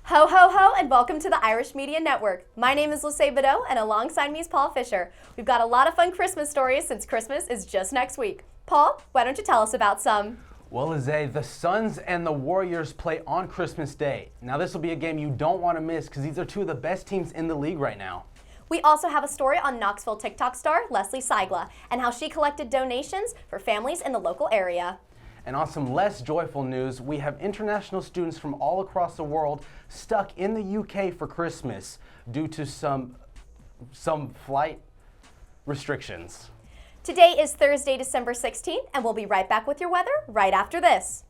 Ho, ho, ho, and welcome to the Irish Media Network. My name is Lisay Badeau, and alongside me is Paul Fisher. We've got a lot of fun Christmas stories since Christmas is just next week. Paul, why don't you tell us about some? Well, Lisay, the Suns and the Warriors play on Christmas Day. Now, this will be a game you don't want to miss because these are two of the best teams in the league right now. We also have a story on Knoxville TikTok star Leslie Seigla and how she collected donations for families in the local area. And on some less joyful news, we have international students from all across the world stuck in the UK for Christmas due to some flight restrictions. Today is Thursday, December 16th, and we'll be right back with your weather right after this.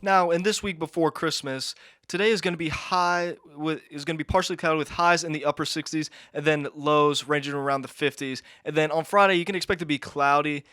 Now, in this week before Christmas, today is going to be partially cloudy with highs in the upper 60s and then lows ranging around the 50s. And then on Friday, you can expect to be cloudy.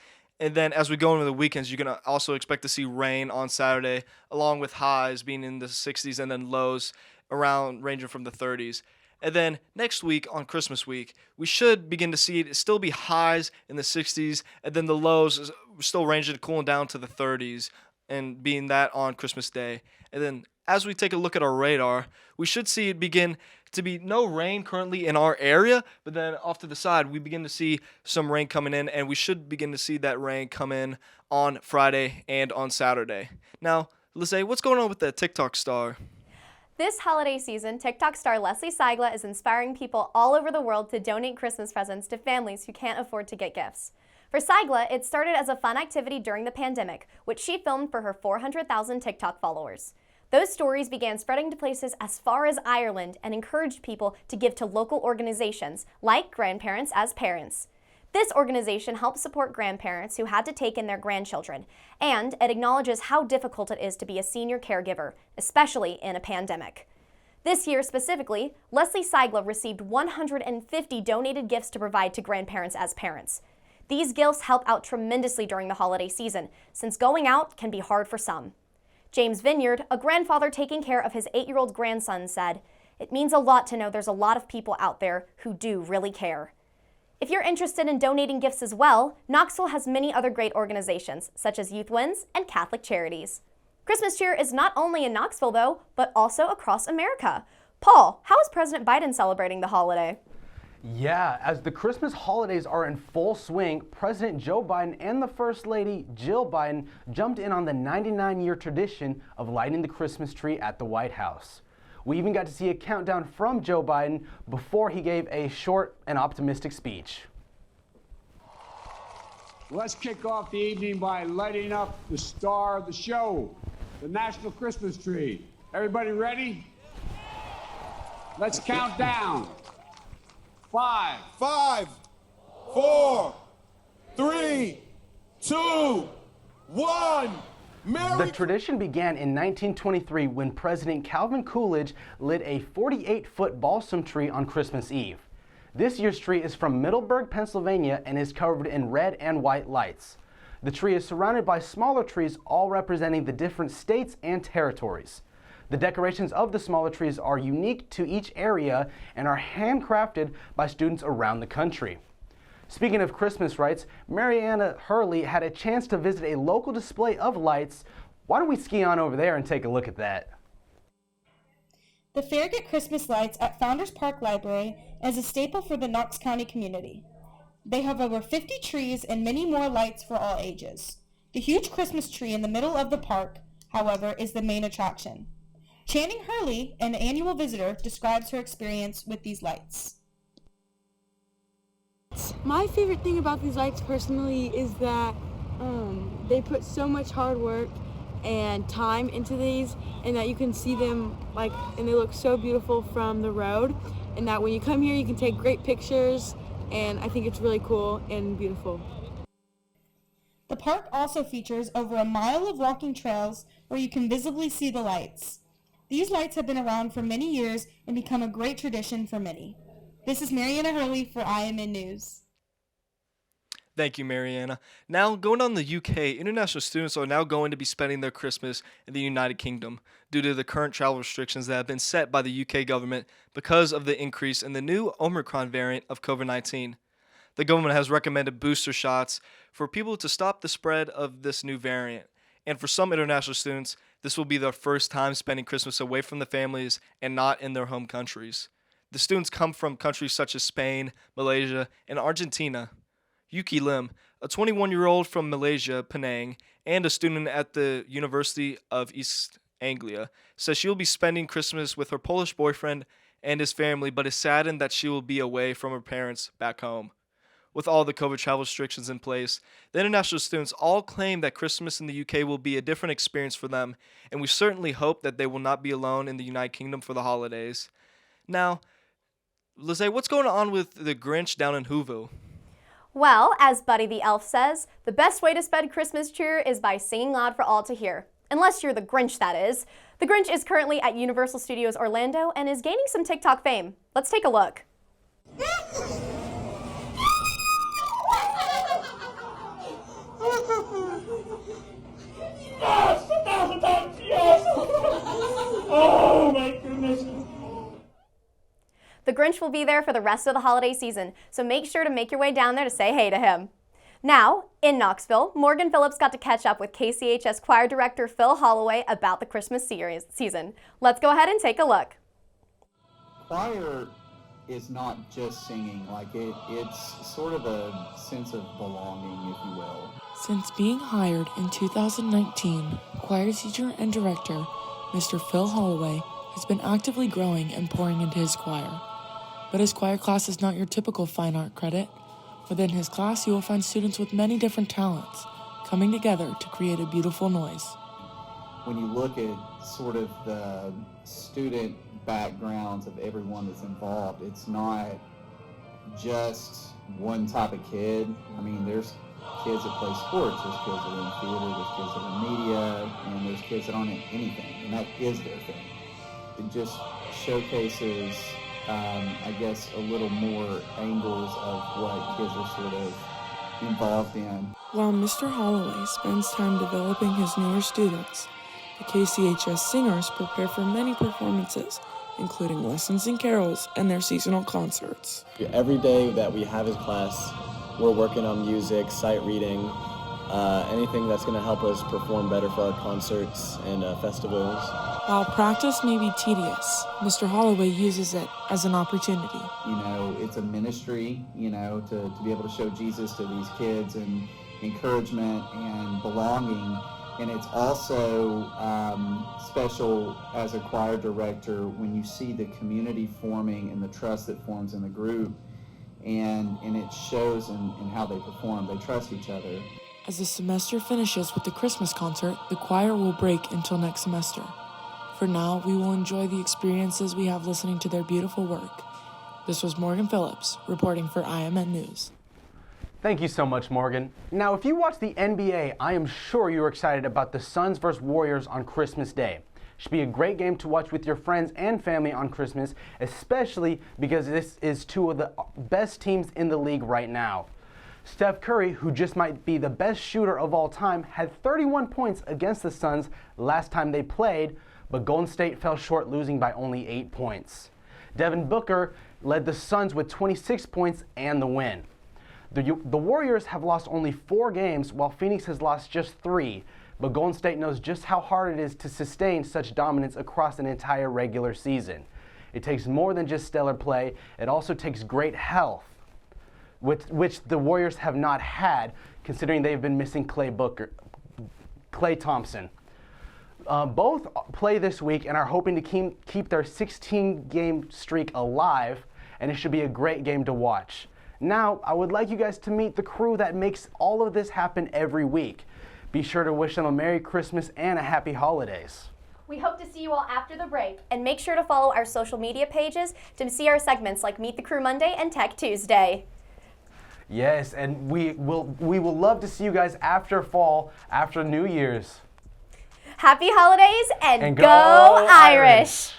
And then as we go into the weekends, you're going to also expect to see rain on Saturday, along with highs being in the 60s and then lows around ranging from the 30s. And then next week, on Christmas week, we should begin to see it still be highs in the 60s, and then the lows still ranging, cooling down to the 30s. And being that on Christmas Day. And then as we take a look at our radar, we should see it begin to be no rain currently in our area, but then off to the side, we begin to see some rain coming in, and we should begin to see that rain come in on Friday and on Saturday. Now, Lisay, what's going on with the TikTok star? This holiday season, TikTok star Leslie Seigla is inspiring people all over the world to donate Christmas presents to families who can't afford to get gifts. For Seigla, it started as a fun activity during the pandemic, which she filmed for her 400,000 TikTok followers. Those stories began spreading to places as far as Ireland and encouraged people to give to local organizations, like Grandparents as Parents. This organization helps support grandparents who had to take in their grandchildren, and it acknowledges how difficult it is to be a senior caregiver, especially in a pandemic. This year specifically, Leslie Seigla received 150 donated gifts to provide to Grandparents as Parents. These gifts help out tremendously during the holiday season, since going out can be hard for some. James Vineyard, a grandfather taking care of his 8-year-old grandson, said, "It means a lot to know there's a lot of people out there who do really care." If you're interested in donating gifts as well, Knoxville has many other great organizations, such as Youth Wins and Catholic Charities. Christmas cheer is not only in Knoxville, though, but also across America. Paul, how is President Biden celebrating the holiday? Yeah, as the Christmas holidays are in full swing, President Joe Biden and the First Lady Jill Biden jumped in on the 99-year tradition of lighting the Christmas tree at the White House. We even got to see a countdown from Joe Biden before he gave a short and optimistic speech. Let's kick off the evening by lighting up the star of the show, the National Christmas Tree. Everybody ready? Let's count down. 5, 4, 3, 2, 1. The tradition began in 1923 when President Calvin Coolidge lit a 48-foot balsam tree on Christmas Eve. This year's tree is from Middleburg, Pennsylvania, and is covered in red and white lights. The tree is surrounded by smaller trees, all representing the different states and territories. The decorations of the smaller trees are unique to each area and are handcrafted by students around the country. Speaking of Christmas lights, Mariana Hurley had a chance to visit a local display of lights. Why don't we ski on over there and take a look at that? The Farragut Christmas lights at Founders Park Library is a staple for the Knox County community. They have over 50 trees and many more lights for all ages. The huge Christmas tree in the middle of the park, however, is the main attraction. Channing Hurley, an annual visitor, describes her experience with these lights. My favorite thing about these lights personally is that they put so much hard work and time into these, and that you can see them and they look so beautiful from the road. and that when you come here you can take great pictures, and I think it's really cool and beautiful. The park also features over a mile of walking trails where you can visibly see the lights. These lights have been around for many years and become a great tradition for many. This is Mariana Hurley for IMN News. Thank you, Mariana. Now, going on the UK, international students are now going to be spending their Christmas in the United Kingdom due to the current travel restrictions that have been set by the UK government because of the increase in the new Omicron variant of COVID-19. The government has recommended booster shots for people to stop the spread of this new variant. And for some international students, this will be their first time spending Christmas away from the families and not in their home countries. The students come from countries such as Spain, Malaysia, and Argentina. Yuki Lim, a 21-year-old from Malaysia, Penang, and a student at the University of East Anglia, says she will be spending Christmas with her Polish boyfriend and his family, but is saddened that she will be away from her parents back home. With all the COVID travel restrictions in place, the international students all claim that Christmas in the UK will be a different experience for them, and we certainly hope that they will not be alone in the United Kingdom for the holidays. Now, Lizzie, what's going on with the Grinch down in Whoville? Well, as Buddy the Elf says, the best way to spread Christmas cheer is by singing loud for all to hear. Unless you're the Grinch, that is. The Grinch is currently at Universal Studios Orlando and is gaining some TikTok fame. Let's take a look. Oh my goodness. The Grinch will be there for the rest of the holiday season, so make sure to make your way down there to say hey to him. Now, in Knoxville, Morgan Phillips got to catch up with KCHS choir director Phil Holloway about the Christmas season. Let's go ahead and take a look. Choir is not just singing, it's sort of a sense of belonging, if you will. Since being hired in 2019, choir teacher and director, Mr. Phil Holloway, has been actively growing and pouring into his choir. But his choir class is not your typical fine art credit. Within his class, you will find students with many different talents coming together to create a beautiful noise. When you look at sort of the student backgrounds of everyone that's involved, it's not just one type of kid. I mean, there's kids that play sports, there's kids that are in theater, there's kids that are in media, and there's kids that aren't in anything, and that is their thing. It just showcases, I guess, a little more angles of what kids are sort of involved in. While Mr. Holloway spends time developing his newer students, the KCHS singers prepare for many performances, including lessons and carols and their seasonal concerts. Every day that we have his class, we're working on music, sight reading, anything that's going to help us perform better for our concerts and festivals. While practice may be tedious, Mr. Holloway uses it as an opportunity. You know, it's a ministry, to be able to show Jesus to these kids and encouragement and belonging. And it's also special as a choir director when you see the community forming and the trust that forms in the group. And it shows in how they perform. They trust each other. As the semester finishes with the Christmas concert, the choir will break until next semester. For now, we will enjoy the experiences we have listening to their beautiful work. This was Morgan Phillips, reporting for IMN News. Thank you so much, Morgan. Now, if you watch the NBA, I am sure you're excited about the Suns vs. Warriors on Christmas Day. Should be a great game to watch with your friends and family on Christmas, especially because this is two of the best teams in the league right now. Steph Curry, who just might be the best shooter of all time, had 31 points against the Suns last time they played, but Golden State fell short, losing by only 8 points. Devin Booker led the Suns with 26 points and the win. The Warriors have lost only 4 games, while Phoenix has lost just 3, but Golden State knows just how hard it is to sustain such dominance across an entire regular season. It takes more than just stellar play, it also takes great health, which the Warriors have not had, considering they've been missing Klay Thompson. Both play this week and are hoping to keep their 16-game streak alive, and it should be a great game to watch. Now, I would like you guys to meet the crew that makes all of this happen every week. Be sure to wish them a Merry Christmas and a Happy Holidays. We hope to see you all after the break, and make sure to follow our social media pages to see our segments like Meet the Crew Monday and Tech Tuesday. Yes, and we will love to see you guys after fall, after New Year's. Happy holidays and And go go Irish!